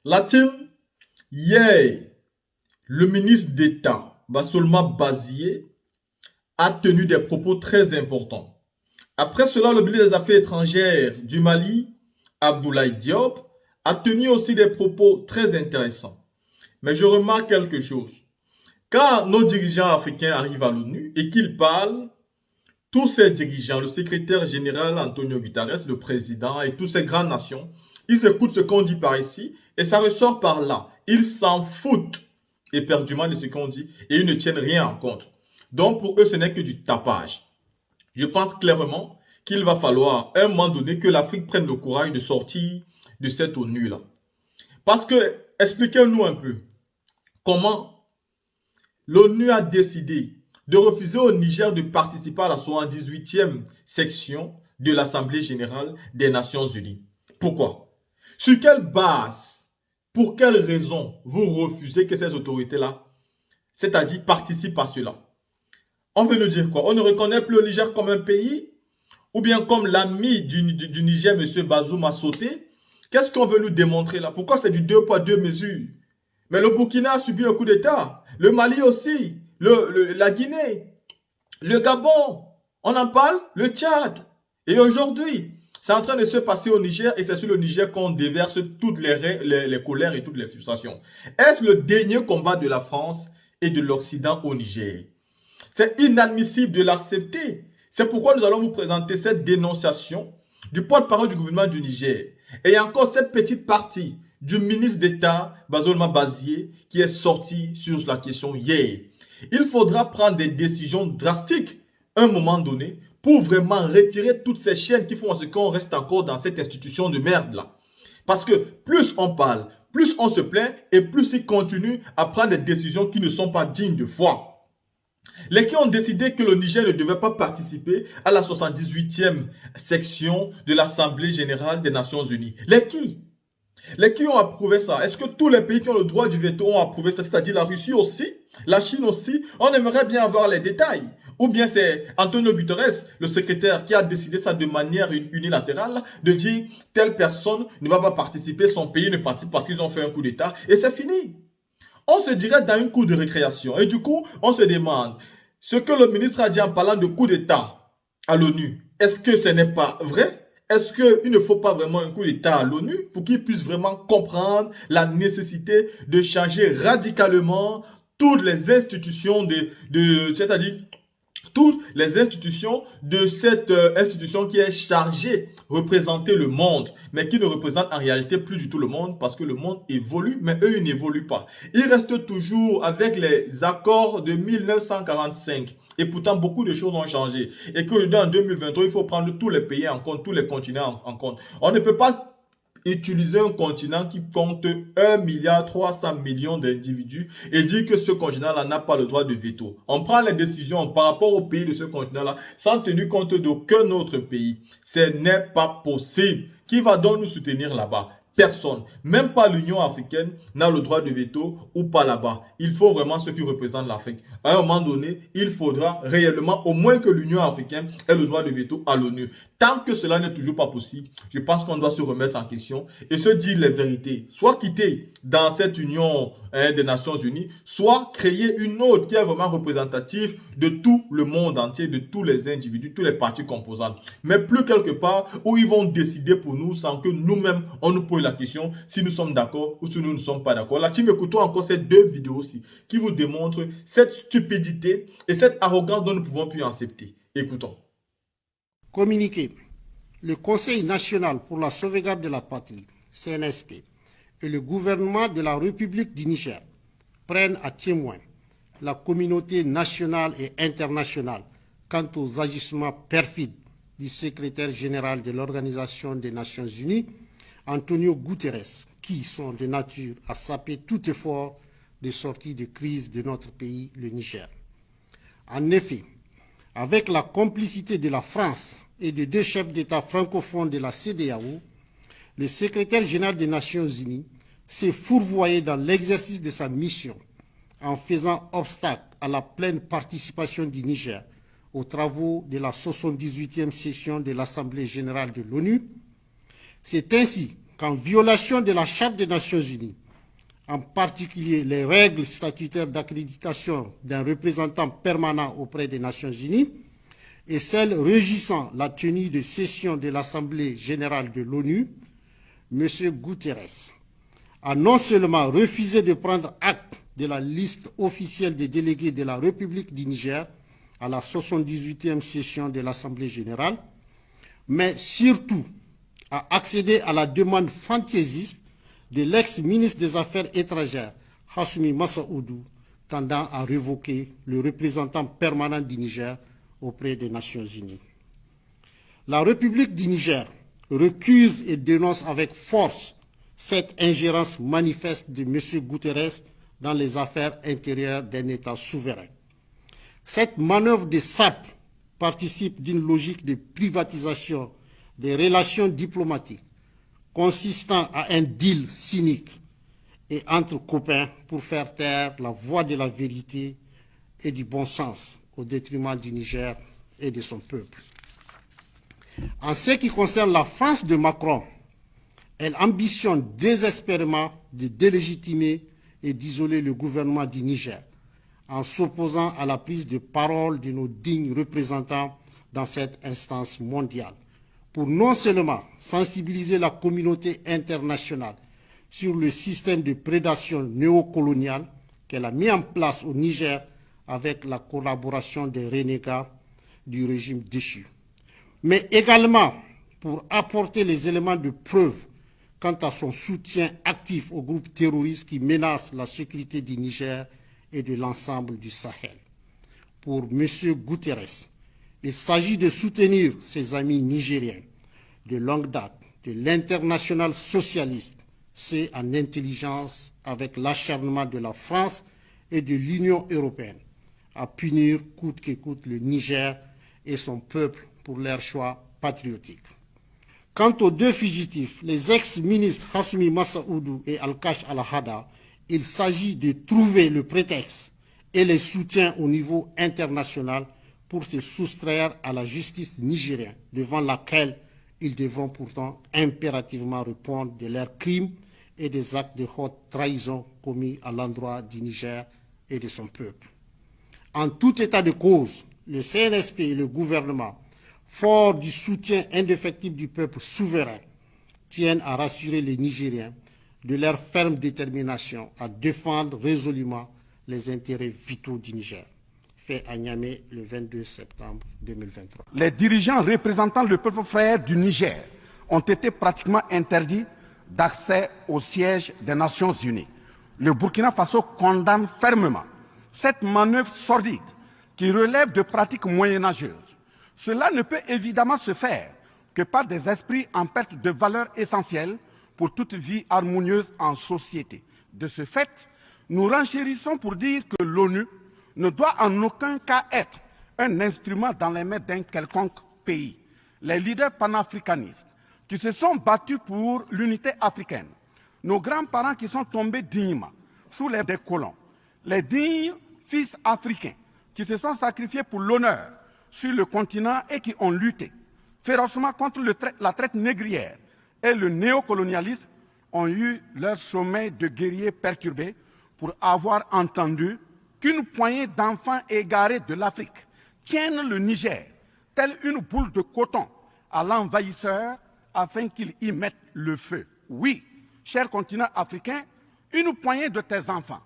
La team, hier, le ministre d'État, Bassolma Bazié, a tenu des propos très importants. Après cela, le ministre des Affaires étrangères du Mali, Abdoulaye Diop, a tenu aussi des propos très intéressants. Mais je remarque quelque chose. Quand nos dirigeants africains arrivent à l'ONU et qu'ils parlent, tous ces dirigeants, le secrétaire général Antonio Guterres, le président et toutes ces grandes nations, ils écoutent ce qu'on dit par ici et ça ressort par là. Ils s'en foutent éperdument de ce qu'on dit et ils ne tiennent rien en compte. Donc pour eux, ce n'est que du tapage. Je pense clairement qu'il va falloir à un moment donné que l'Afrique prenne le courage de sortir de cette ONU-là. Parce que, expliquez-nous un peu, comment l'ONU a décidé de refuser au Niger de participer à la 78e section de l'Assemblée générale des Nations unies. Pourquoi? Sur quelle base, pour quelle raison vous refusez que ces autorités-là, c'est-à-dire participent à cela? On veut nous dire quoi? On ne reconnaît plus le Niger comme un pays? Ou bien comme l'ami du Niger, M. Bazoum, a sauté? Qu'est-ce qu'on veut nous démontrer là? Pourquoi c'est du deux poids, deux mesures? Mais le Burkina a subi un coup d'État. Le Mali aussi. La Guinée. Le Gabon. On en parle? Le Tchad. Et aujourd'hui, c'est en train de se passer au Niger et c'est sur le Niger qu'on déverse toutes les colères et toutes les frustrations. Est-ce le dernier combat de la France et de l'Occident au Niger? C'est inadmissible de l'accepter. C'est pourquoi nous allons vous présenter cette dénonciation du porte-parole du gouvernement du Niger. Et il y a encore cette petite partie du ministre d'État, Bassolma Bazié, qui est sorti sur la question hier. Il faudra prendre des décisions drastiques à un moment donné pour vraiment retirer toutes ces chaînes qui font à ce qu'on reste encore dans cette institution de merde là. Parce que plus on parle, plus on se plaint et plus ils continuent à prendre des décisions qui ne sont pas dignes de foi. Les qui ont décidé que le Niger ne devait pas participer à la 78e section de l'Assemblée générale des Nations unies. Les qui? Les qui ont approuvé ça? Est-ce que tous les pays qui ont le droit du veto ont approuvé ça? C'est-à-dire la Russie aussi, la Chine aussi? On aimerait bien avoir les détails. Ou bien c'est Antonio Guterres, le secrétaire, qui a décidé ça de manière unilatérale, de dire telle personne ne va pas participer, son pays ne participe parce qu'ils ont fait un coup d'État, et c'est fini. On se dirait dans une cour de récréation. Et du coup, on se demande, ce que le ministre a dit en parlant de coup d'État à l'ONU, est-ce que ce n'est pas vrai? Est-ce qu'il ne faut pas vraiment un coup d'État à l'ONU pour qu'il puisse vraiment comprendre la nécessité de changer radicalement toutes les institutions c'est-à-dire toutes les institutions de cette institution qui est chargée de représenter le monde, mais qui ne représente en réalité plus du tout le monde parce que le monde évolue, mais eux, ils n'évoluent pas. Ils restent toujours avec les accords de 1945 et pourtant beaucoup de choses ont changé. Et qu'aujourd'hui, en 2023, il faut prendre tous les pays en compte, tous les continents en compte. On ne peut pas utiliser un continent qui compte 1,3 milliard d'individus et dire que ce continent-là n'a pas le droit de veto. On prend les décisions par rapport au pays de ce continent-là sans tenir compte d'aucun autre pays. Ce n'est pas possible. Qui va donc nous soutenir là-bas? Personne, même pas l'Union africaine, n'a le droit de veto ou pas là-bas. Il faut vraiment ceux qui représentent l'Afrique. À un moment donné, il faudra réellement au moins que l'Union africaine ait le droit de veto à l'ONU. Tant que cela n'est toujours pas possible, je pense qu'on doit se remettre en question et se dire les vérités. Soit quitter dans cette Union des Nations Unies, soit créer une autre qui est vraiment représentative de tout le monde entier, de tous les individus, tous les partis composants. Mais plus quelque part où ils vont décider pour nous sans que nous-mêmes, on nous pose la question si nous sommes d'accord ou si nous ne sommes pas d'accord. Là, team, écoutons encore ces deux vidéos aussi qui vous démontrent cette stupidité et cette arrogance dont nous ne pouvons plus accepter. Écoutons. Communiqué. Le Conseil national pour la sauvegarde de la patrie, CNSP, et le gouvernement de la République du Niger prennent à témoin la communauté nationale et internationale quant aux agissements perfides du secrétaire général de l'Organisation des Nations Unies, Antonio Guterres, qui sont de nature à saper tout effort de sortie de crise de notre pays, le Niger. En effet, avec la complicité de la France et des deux chefs d'État francophones de la CEDEAO, le secrétaire général des Nations Unies s'est fourvoyé dans l'exercice de sa mission en faisant obstacle à la pleine participation du Niger aux travaux de la 78e session de l'Assemblée générale de l'ONU. C'est ainsi qu'en violation de la Charte des Nations Unies, en particulier les règles statutaires d'accréditation d'un représentant permanent auprès des Nations Unies et celles régissant la tenue de sessions de l'Assemblée générale de l'ONU, M. Guterres a non seulement refusé de prendre acte de la liste officielle des délégués de la République du Niger à la 78e session de l'Assemblée générale, mais surtout a accédé à la demande fantaisiste de l'ex-ministre des Affaires étrangères, Hassoumi Massaoudou, tendant à révoquer le représentant permanent du Niger auprès des Nations Unies. La République du Niger recuse et dénonce avec force cette ingérence manifeste de M. Guterres dans les affaires intérieures d'un État souverain. Cette manœuvre de sape participe d'une logique de privatisation des relations diplomatiques consistant à un deal cynique et entre copains pour faire taire la voix de la vérité et du bon sens au détriment du Niger et de son peuple. En ce qui concerne la France de Macron, elle ambitionne désespérément de délégitimer et d'isoler le gouvernement du Niger en s'opposant à la prise de parole de nos dignes représentants dans cette instance mondiale, pour non seulement sensibiliser la communauté internationale sur le système de prédation néocoloniale qu'elle a mis en place au Niger avec la collaboration des renégats du régime déchu, mais également pour apporter les éléments de preuve quant à son soutien actif aux groupes terroristes qui menacent la sécurité du Niger et de l'ensemble du Sahel. Pour M. Guterres, il s'agit de soutenir ses amis nigériens de longue date, de l'international socialiste, c'est en intelligence avec l'acharnement de la France et de l'Union européenne à punir coûte que coûte le Niger et son peuple pour leur choix patriotique. Quant aux deux fugitifs, les ex-ministres Hassoumi Massaoudou et Al-Kash Al-Hada, il s'agit de trouver le prétexte et les soutiens au niveau international pour se soustraire à la justice nigérienne, devant laquelle ils devront pourtant impérativement répondre de leurs crimes et des actes de haute trahison commis à l'endroit du Niger et de son peuple. En tout état de cause, le CNSP et le gouvernement, forts du soutien indéfectible du peuple souverain, tiennent à rassurer les Nigériens de leur ferme détermination à défendre résolument les intérêts vitaux du Niger. Fait à Niamey le 22 septembre 2023. Les dirigeants représentant le peuple frère du Niger ont été pratiquement interdits d'accès au siège des Nations Unies. Le Burkina Faso condamne fermement cette manœuvre sordide qui relève de pratiques moyenâgeuses. Cela ne peut évidemment se faire que par des esprits en perte de valeurs essentielles pour toute vie harmonieuse en société. De ce fait, nous renchérissons pour dire que l'ONU ne doit en aucun cas être un instrument dans les mains d'un quelconque pays. Les leaders panafricanistes qui se sont battus pour l'unité africaine, nos grands-parents qui sont tombés dignement sous les des colons, les dignes fils africains qui se sont sacrifiés pour l'honneur sur le continent et qui ont lutté férocement contre la traite négrière et le néocolonialisme, ont eu leur sommeil de guerriers perturbé pour avoir entendu qu'une poignée d'enfants égarés de l'Afrique tiennent le Niger, telle une boule de coton, à l'envahisseur afin qu'il y mette le feu. Oui, cher continent africain, une poignée de tes enfants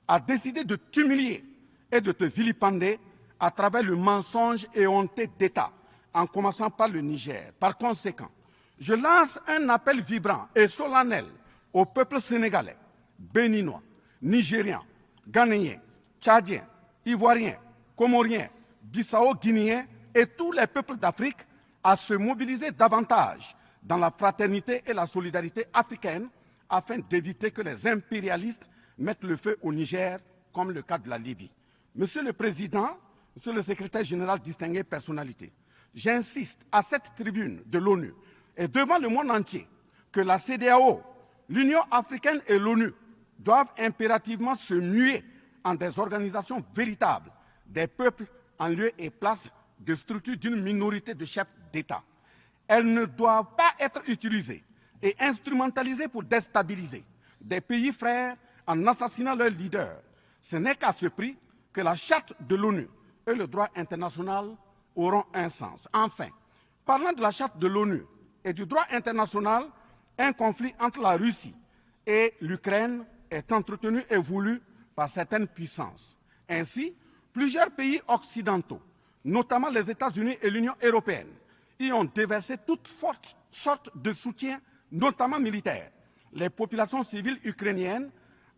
a décidé de t'humilier et de te vilipender à travers le mensonge éhonté d'État, en commençant par le Niger. Par conséquent, je lance un appel vibrant et solennel au peuple sénégalais, béninois, nigérian, ghanéen, tchadien, ivoirien, comorien, bissau-guinéen et tous les peuples d'Afrique à se mobiliser davantage dans la fraternité et la solidarité africaine afin d'éviter que les impérialistes mettent le feu au Niger, comme le cas de la Libye. Monsieur le Président, Monsieur le Secrétaire général, distingué personnalité, j'insiste à cette tribune de l'ONU et devant le monde entier que la CEDEAO, l'Union africaine et l'ONU doivent impérativement se muer en des organisations véritables des peuples en lieu et place de structures d'une minorité de chefs d'État. Elles ne doivent pas être utilisées et instrumentalisée pour déstabiliser des pays frères en assassinant leurs leaders. Ce n'est qu'à ce prix que la charte de l'ONU et le droit international auront un sens. Enfin, parlant de la charte de l'ONU et du droit international, un conflit entre la Russie et l'Ukraine est entretenu et voulu par certaines puissances. Ainsi, plusieurs pays occidentaux, notamment les États-Unis et l'Union européenne, y ont déversé toute sorte de soutien, notamment militaire. Les populations civiles ukrainiennes,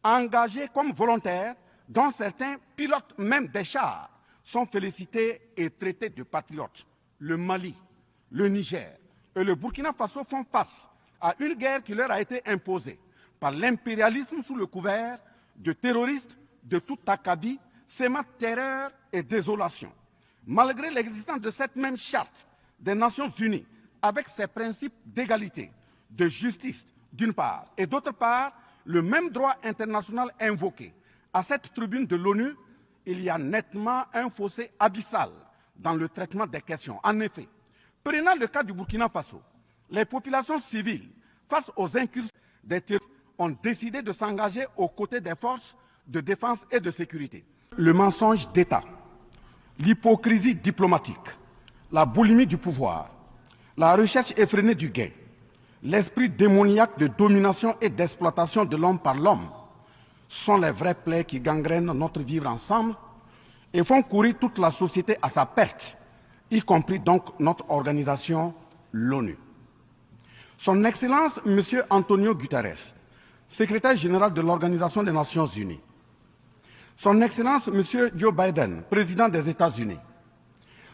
engagées comme volontaires, dont certains pilotent même des chars, sont félicités et traités de patriotes. Le Mali, le Niger et le Burkina Faso font face à une guerre qui leur a été imposée par l'impérialisme sous le couvert de terroristes de tout acabit, sémant terreur et désolation. Malgré l'existence de cette même charte des Nations Unies, avec ses principes d'égalité, de justice d'une part, et d'autre part, le même droit international invoqué à cette tribune de l'ONU, il y a nettement un fossé abyssal dans le traitement des questions. En effet, prenant le cas du Burkina Faso, les populations civiles, face aux incursions des terroristes, ont décidé de s'engager aux côtés des forces de défense et de sécurité. Le mensonge d'État, l'hypocrisie diplomatique, la boulimie du pouvoir, la recherche effrénée du gain, l'esprit démoniaque de domination et d'exploitation de l'homme par l'homme sont les vrais plaies qui gangrènent notre vivre ensemble et font courir toute la société à sa perte, y compris donc notre organisation, l'ONU. Son Excellence, M. Antonio Guterres, secrétaire général de l'Organisation des Nations Unies, Son Excellence, M. Joe Biden, président des États-Unis,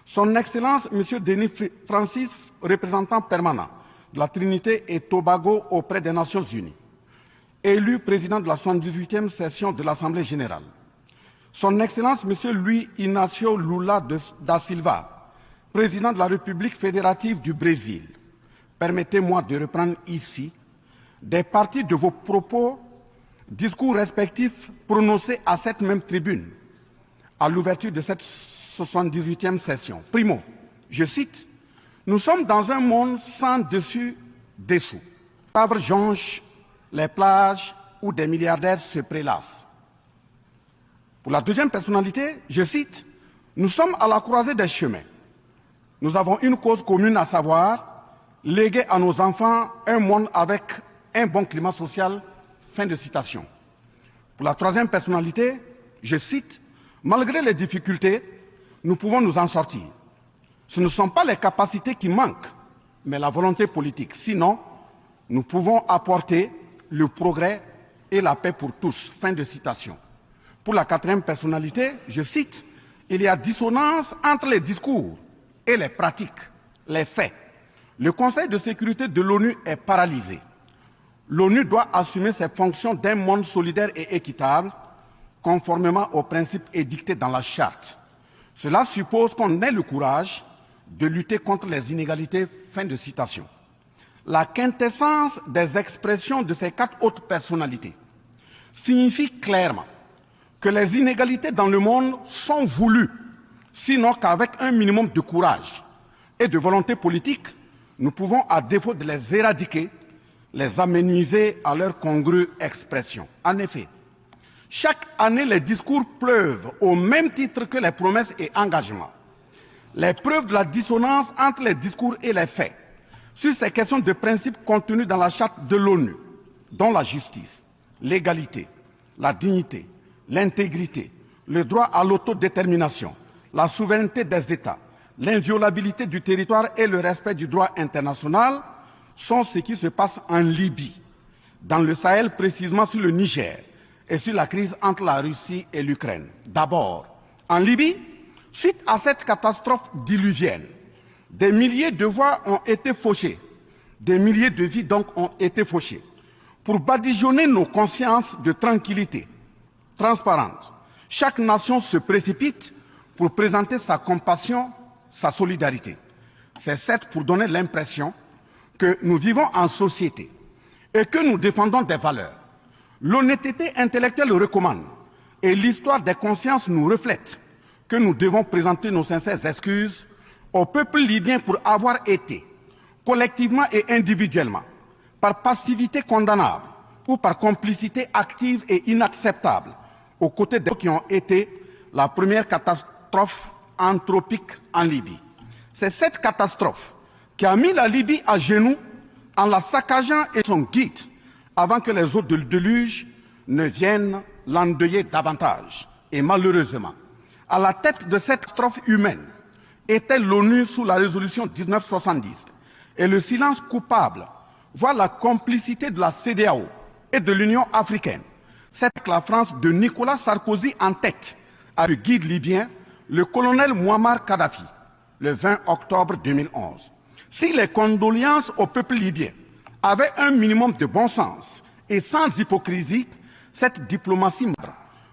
Son Excellence, M. Denis Francis, représentant permanent de la Trinité et Tobago auprès des Nations Unies, élu président de la 78e session de l'Assemblée générale, Son Excellence, M. Luis Inácio Lula da Silva, président de la République fédérative du Brésil. Permettez-moi de reprendre ici des parties de vos propos, discours respectifs prononcés à cette même tribune à l'ouverture de cette 78e session. Primo, je cite, « Nous sommes dans un monde sans dessus-dessous. Les cadavres jonchent les plages où des milliardaires se prélassent. » Pour la deuxième personnalité, je cite, « Nous sommes à la croisée des chemins. Nous avons une cause commune, à savoir léguer à nos enfants un monde avec un bon climat social. » Fin de citation. Pour la troisième personnalité, je cite, « Malgré les difficultés, nous pouvons nous en sortir. Ce ne sont pas les capacités qui manquent, mais la volonté politique. Sinon, nous pouvons apporter le progrès et la paix pour tous. » Fin de citation. Pour la quatrième personnalité, je cite, « Il y a dissonance entre les discours et les pratiques, les faits. Le Conseil de sécurité de l'ONU est paralysé. L'ONU doit assumer ses fonctions d'un monde solidaire et équitable, conformément aux principes édictés dans la Charte. Cela suppose qu'on ait le courage de lutter contre les inégalités. » Fin de citation. La quintessence des expressions de ces quatre autres personnalités signifie clairement que les inégalités dans le monde sont voulues, sinon qu'avec un minimum de courage et de volonté politique, nous pouvons, à défaut de les éradiquer, les amenuiser à leur congrue expression. En effet, chaque année, les discours pleuvent au même titre que les promesses et engagements. Les preuves de la dissonance entre les discours et les faits sur ces questions de principes contenus dans la Charte de l'ONU, dont la justice, l'égalité, la dignité, l'intégrité, le droit à l'autodétermination, la souveraineté des États, l'inviolabilité du territoire et le respect du droit international sont ce qui se passe en Libye, dans le Sahel, précisément sur le Niger, et sur la crise entre la Russie et l'Ukraine. D'abord, en Libye, suite à cette catastrophe diluvienne, des milliers de voix ont été fauchées, des milliers de vies donc ont été fauchées, pour badigeonner nos consciences de tranquillité transparente. Chaque nation se précipite pour présenter sa compassion, sa solidarité. C'est certes pour donner l'impression que nous vivons en société et que nous défendons des valeurs. L'honnêteté intellectuelle le recommande et l'histoire des consciences nous reflète que nous devons présenter nos sincères excuses au peuple libyen pour avoir été, collectivement et individuellement, par passivité condamnable ou par complicité active et inacceptable aux côtés des qui ont été la première catastrophe anthropique en Libye. C'est cette catastrophe qui a mis la Libye à genoux en la saccageant et son guide avant que les eaux de déluge ne viennent l'endeuiller davantage. Et malheureusement, à la tête de cette catastrophe humaine était l'ONU sous la résolution 1970. Et le silence coupable voit la complicité de la CEDEAO et de l'Union africaine. C'est que la France de Nicolas Sarkozy en tête a le guide libyen, le colonel Muammar Kadhafi, le 20 octobre 2011. Si les condoléances au peuple libyen avaient un minimum de bon sens et sans hypocrisie, cette diplomatie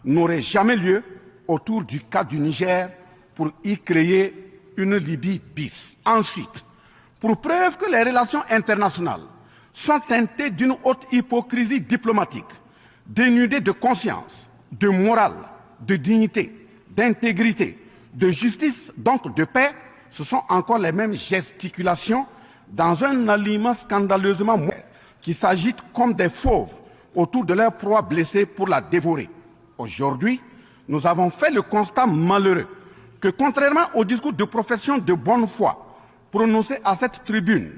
n'aurait jamais lieu autour du cas du Niger pour y créer une Libye bis. Ensuite, pour preuve que les relations internationales sont teintées d'une haute hypocrisie diplomatique, dénudées de conscience, de morale, de dignité, d'intégrité, de justice, donc de paix, ce sont encore les mêmes gesticulations dans un aliment scandaleusement mauvais qui s'agitent comme des fauves autour de leur proie blessée pour la dévorer. Aujourd'hui, nous avons fait le constat malheureux que contrairement au discours de profession de bonne foi prononcé à cette tribune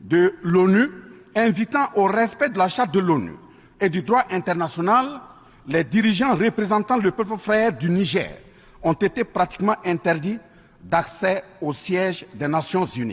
de l'ONU, invitant au respect de la charte de l'ONU et du droit international, les dirigeants représentant le peuple frère du Niger ont été pratiquement interdits d'accès au siège des Nations Unies.